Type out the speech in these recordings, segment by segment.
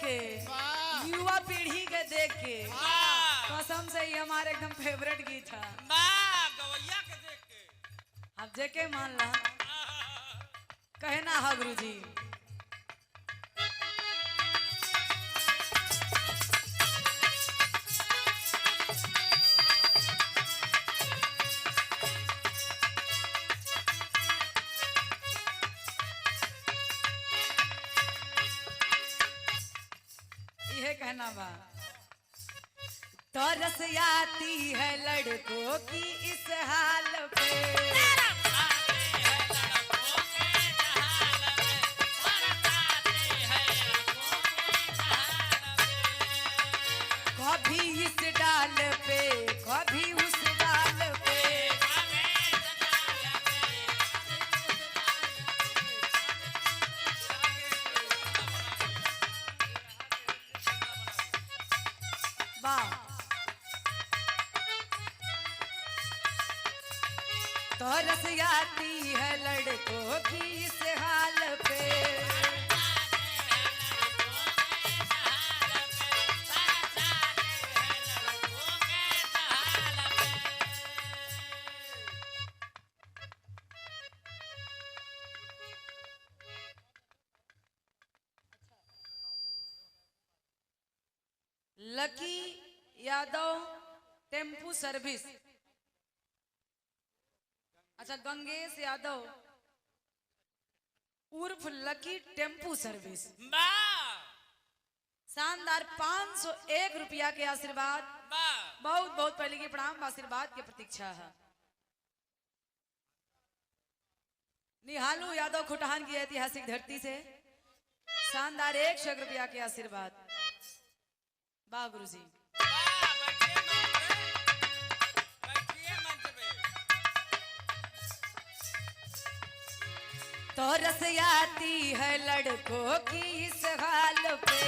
के, युवा पीढ़ी के देख के कसम से ही हमारे एकदम फेवरेट गीत है। गवैया के देख के अब जेके मान ला कहना है गुरुजी। यह कहना बा तरस आती है लड़कों की इस हाल पे, कभी इस डाल पे कभी उस डाल पे, वाह तरस आती है लड़कों की इस हाल पे, लकी यादव टेम्पू सर्विस, अच्छा गंगेश यादव उर्फ लकी टेम्पू सर्विस, शानदार 501 रुपया के आशीर्वाद, बहुत बहुत पहले की प्रणाम, आशीर्वाद की प्रतीक्षा है। निहालू यादव खुटहान की ऐतिहासिक धरती से शानदार 100 रुपया के आशीर्वाद। वाह गुरुजी, तरस आती है लड़कों की इस हाल पे,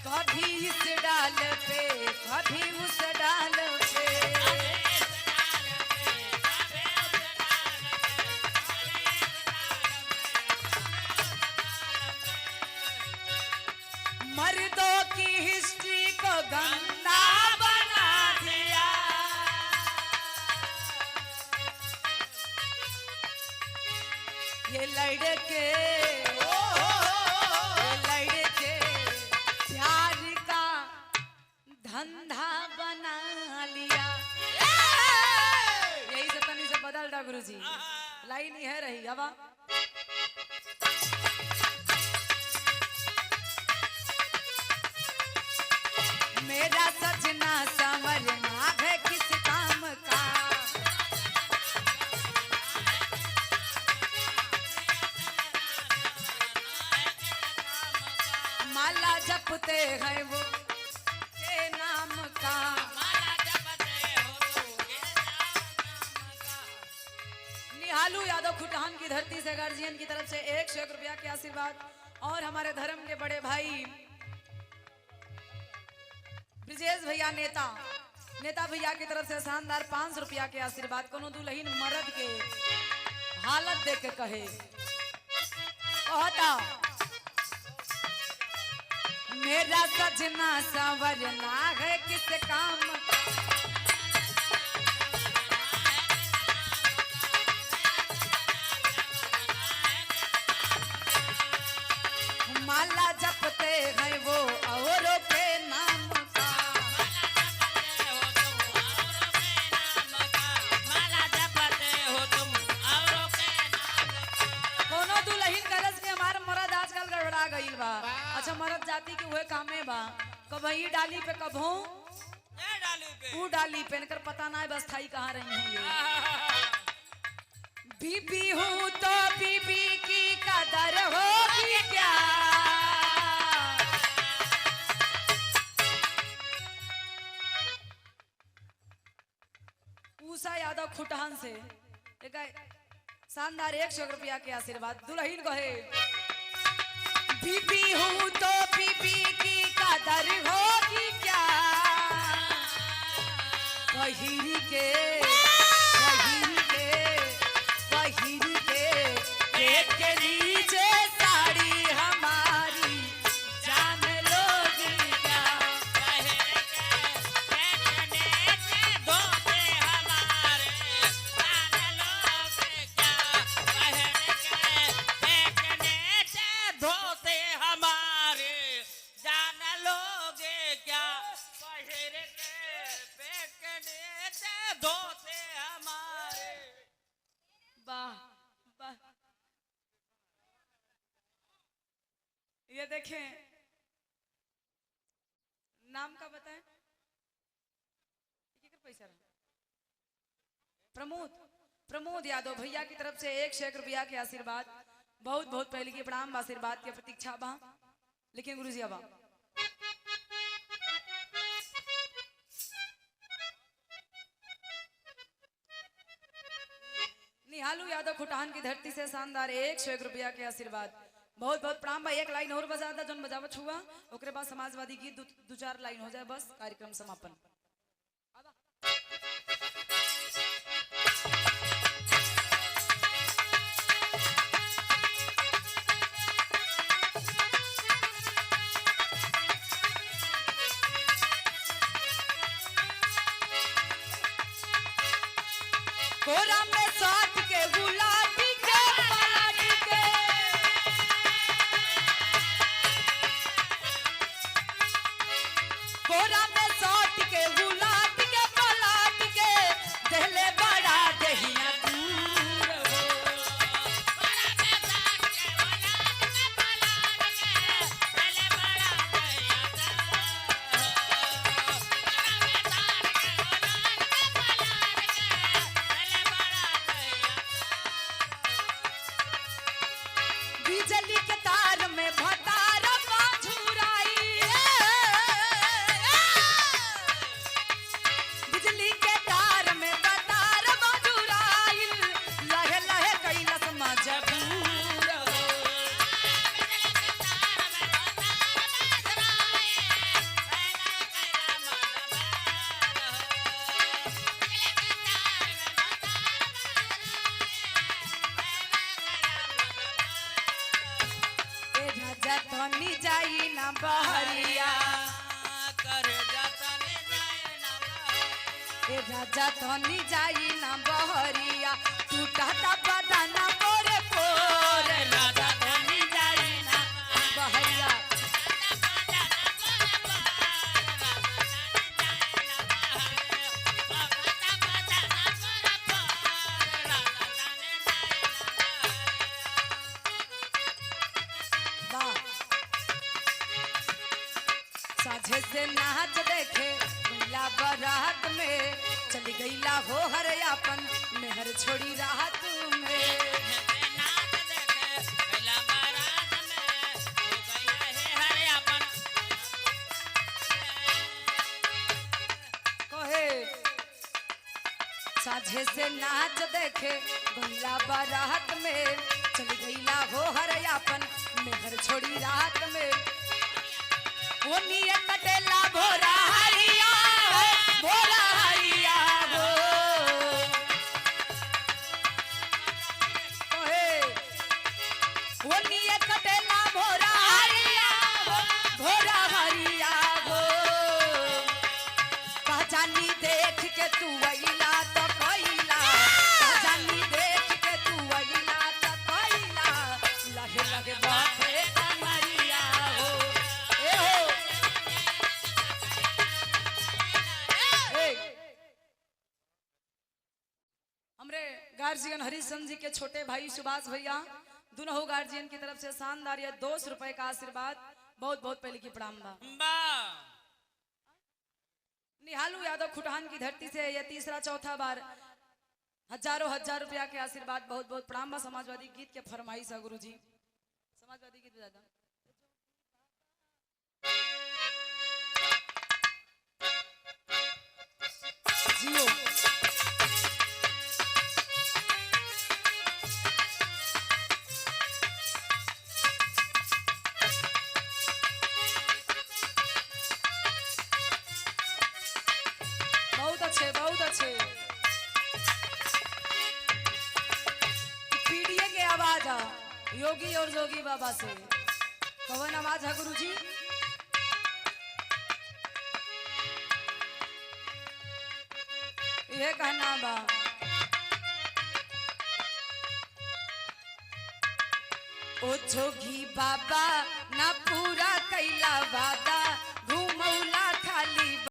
कभी इस डाल पे कभी उस डाल पे, मर्दों की हिस्ट्री को गंदा बना दिया, ये लड़के प्यार का धंधा बना लिया। यही से तनी से बदल रहा गुरुजी, लाइन ही है रही हवा। मेरा सजना संवरना है किस काम का, माला जपते हैं वो के नाम का, निहालू यादव खुटहान की धरती से गार्जियन की तरफ से 101 रुपया के आशीर्वाद, और हमारे धर्म के बड़े भाई ब्रिजेश भैया नेता भैया की तरफ से शानदार 500 रुपया के आशीर्वाद। कोनो दुल्हन मर्द के हालत देख के कहे कहता, मेरा सजना संवरना है किस काम का, माला जपते हैं वो औरों के नाम का, कोनो दुल्हन कलश के हमार मर्द आजकल गड़बड़ा गईल बा। अच्छा मर्द जाति के हुए कामे बा, कभी डाली पे कभों वो डाली पे इनकर पता ना है बस थाई कहाँ रही है ये। बीबी हूँ तो बीबी की कदर होगी क्या, उषा यादव खुटहान से शानदार 100 रुपया के आशीर्वाद। दुल्हन कहे, बीबी हूँ तो बीबी की कदर होगी क्या, पहिरी के ये देखें, नाम का बताएं, पैसा प्रमोद यादव भैया की तरफ से 1 रुपया के आशीर्वाद, बहुत बहुत पहले की प्रणाम, आशीर्वाद की प्रतीक्षा बा। लेकिन गुरुजी अब निहालू यादव खुटान की धरती से शानदार 101 रुपया के आशीर्वाद, बहुत बहुत प्रणाम भाई। एक लाइन और बजा दा जोन बजावत हुआ, ओकरे बाद समाजवादी गीत दो चार लाइन हो जाए, बस कार्यक्रम समापन। कोरा में साथ के गुलाबी के पलाट के, कोरा में साथ के गुलाबी के पलाट के, दहले बड़ा दहिया दूर हो। कोरा में साथ के गुलाबी के पलाट के, दहले बड़ा दहिया दूर हो। कोरा में साथ के गुलाबी के पलाट के, बिजली के तार में भतार बाझुराई, बिजली के तार में भतार बाझुराई, लहे लहे कैलस मजबूर हो। बिजली के तार में भतार बाझुराई, जतनी जाई ना बहरिया, ए राजा तनी जाई ना बहरिया, टूटा बदाना पोरे पोरे, राजा तनी जाई ना बहरिया। साझे से नाच देखे गईला बारात में, चली गईला हो हर अपन मेहर छोड़ी रात में। नाच देखे गईला बारात में, हो गईला है हर अपन कहे। साझे से नाच देखे गईला बारात में, चली गईला हो हर अपन मेहर छोड़ी रात में। वो निये कटेला भोरा हरिया हो, भोरा हरिया हो। वो निये कटेला भोरा हरिया हो, भोरा हरिया हो। पहचानी देख के तू अइला तो कइला, पहचानी देख के तू अइला तो कइला, लहे लगे बापे कमरिया हो। ए हो हमरे गार्जियन हरिचंद जी के छोटे भाई सुभाष भैया, दोनों गार्जियन की तरफ से शानदार ये 200 रुपए का आशीर्वाद, बहुत बहुत पहले की प्रणाम बा। निहालू यादव खुटान की धरती से ये तीसरा चौथा बार हजारों हजार रुपया के आशीर्वाद, बहुत बहुत प्रणाम बा। समाजवादी गीत के फरमाइश है गुरुजी, समाजवादी गीत ज्यादा जियो। बहुत अच्छे, बहुत अच्छे। पीडीए के आवाज है योगी और जोगी बाबा से, कवन आवाज है गुरुजी? ये कहना बा ओ जोगी बाबा ना पूरा कैला वादा, घूमौला